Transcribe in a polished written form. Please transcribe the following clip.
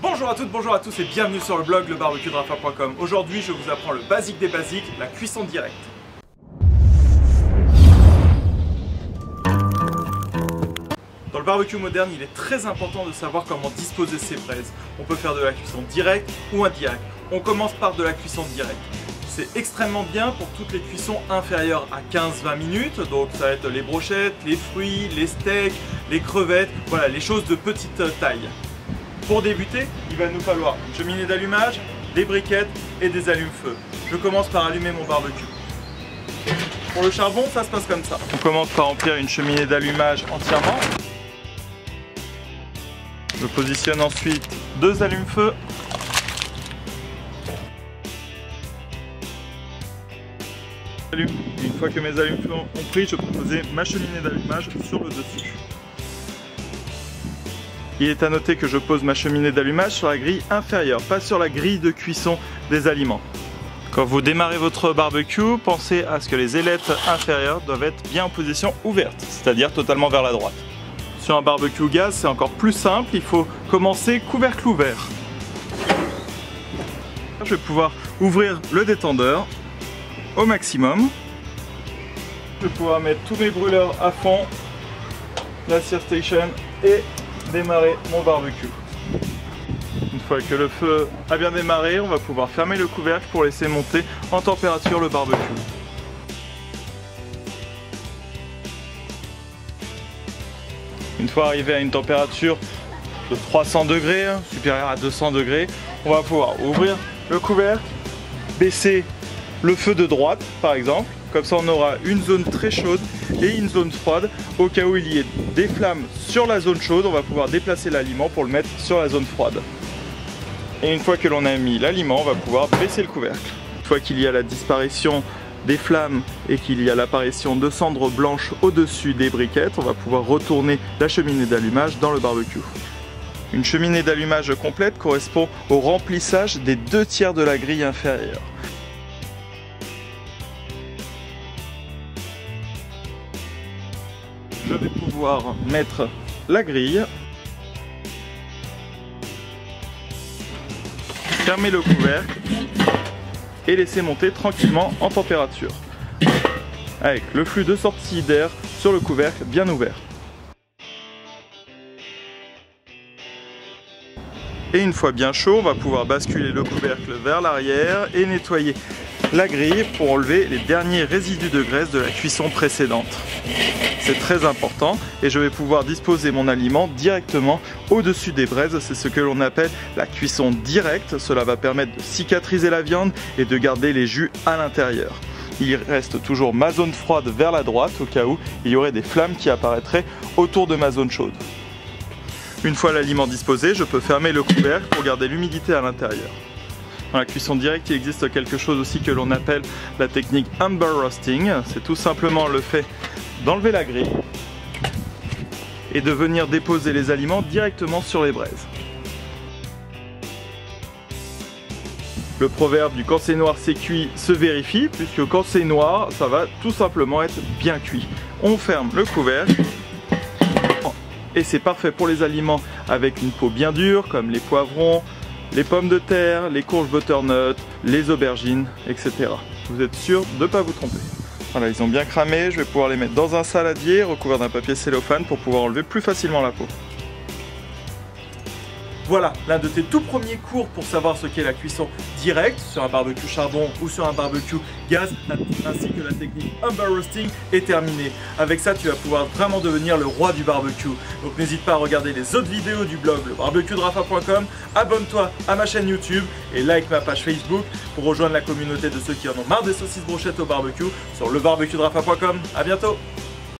Bonjour à toutes, bonjour à tous et bienvenue sur le blog lebarbecuedrafa.com. Aujourd'hui je vous apprends le basique des basiques, la cuisson directe. Dans le barbecue moderne, il est très important de savoir comment disposer ses braises. On peut faire de la cuisson directe ou indirecte. On commence par de la cuisson directe. C'est extrêmement bien pour toutes les cuissons inférieures à 15-20 minutes. Donc ça va être les brochettes, les fruits, les steaks, les crevettes, voilà les choses de petite taille. Pour débuter, il va nous falloir une cheminée d'allumage, des briquettes et des allumes-feu. Je commence par allumer mon barbecue. Pour le charbon, ça se passe comme ça. On commence par remplir une cheminée d'allumage entièrement. Je positionne ensuite deux allumes-feu. Une fois que mes allumes-feu ont pris, je peux poser ma cheminée d'allumage sur le dessus. Il est à noter que je pose ma cheminée d'allumage sur la grille inférieure, pas sur la grille de cuisson des aliments. Quand vous démarrez votre barbecue, pensez à ce que les ailettes inférieures doivent être bien en position ouverte, c'est-à-dire totalement vers la droite. Sur un barbecue gaz, c'est encore plus simple, il faut commencer couvercle ouvert. Je vais pouvoir ouvrir le détendeur au maximum. Je vais pouvoir mettre tous mes brûleurs à fond, la sear station et démarrer mon barbecue. Une fois que le feu a bien démarré, on va pouvoir fermer le couvercle pour laisser monter en température le barbecue. Une fois arrivé à une température de 300 degrés, supérieure à 200 degrés, on va pouvoir ouvrir le couvercle, baisser le feu de droite par exemple, comme ça on aura une zone très chaude et une zone froide. Au cas où il y ait des flammes sur la zone chaude, on va pouvoir déplacer l'aliment pour le mettre sur la zone froide. Et une fois que l'on a mis l'aliment, on va pouvoir baisser le couvercle. Une fois qu'il y a la disparition des flammes et qu'il y a l'apparition de cendres blanches au-dessus des briquettes, on va pouvoir retourner la cheminée d'allumage dans le barbecue. Une cheminée d'allumage complète correspond au remplissage des 2/3 de la grille inférieure. Je vais pouvoir mettre la grille, fermer le couvercle et laisser monter tranquillement en température, avec le flux de sortie d'air sur le couvercle bien ouvert. Et une fois bien chaud, on va pouvoir basculer le couvercle vers l'arrière et nettoyer la grille pour enlever les derniers résidus de graisse de la cuisson précédente. C'est très important et je vais pouvoir disposer mon aliment directement au-dessus des braises. C'est ce que l'on appelle la cuisson directe. Cela va permettre de cicatriser la viande et de garder les jus à l'intérieur. Il reste toujours ma zone froide vers la droite au cas où il y aurait des flammes qui apparaîtraient autour de ma zone chaude. Une fois l'aliment disposé, je peux fermer le couvercle pour garder l'humidité à l'intérieur. Dans la cuisson directe, il existe quelque chose aussi que l'on appelle la technique Amber Roasting. C'est tout simplement le fait d'enlever la grille et de venir déposer les aliments directement sur les braises. Le proverbe du quand c'est noir c'est cuit se vérifie, puisque quand c'est noir, ça va tout simplement être bien cuit. On ferme le couvercle et c'est parfait pour les aliments avec une peau bien dure, comme les poivrons, les pommes de terre, les courges butternut, les aubergines, etc. Vous êtes sûr de ne pas vous tromper. Voilà, ils ont bien cramé, je vais pouvoir les mettre dans un saladier recouvert d'un papier cellophane pour pouvoir enlever plus facilement la peau. Voilà, l'un de tes tout premiers cours pour savoir ce qu'est la cuisson directe sur un barbecue charbon ou sur un barbecue gaz, ainsi que la technique Amber Roasting est terminé. Avec ça, tu vas pouvoir vraiment devenir le roi du barbecue. Donc n'hésite pas à regarder les autres vidéos du blog lebarbecuedrafa.com, abonne-toi à ma chaîne YouTube et like ma page Facebook pour rejoindre la communauté de ceux qui en ont marre des saucisses brochettes au barbecue sur lebarbecuedrafa.com. À bientôt!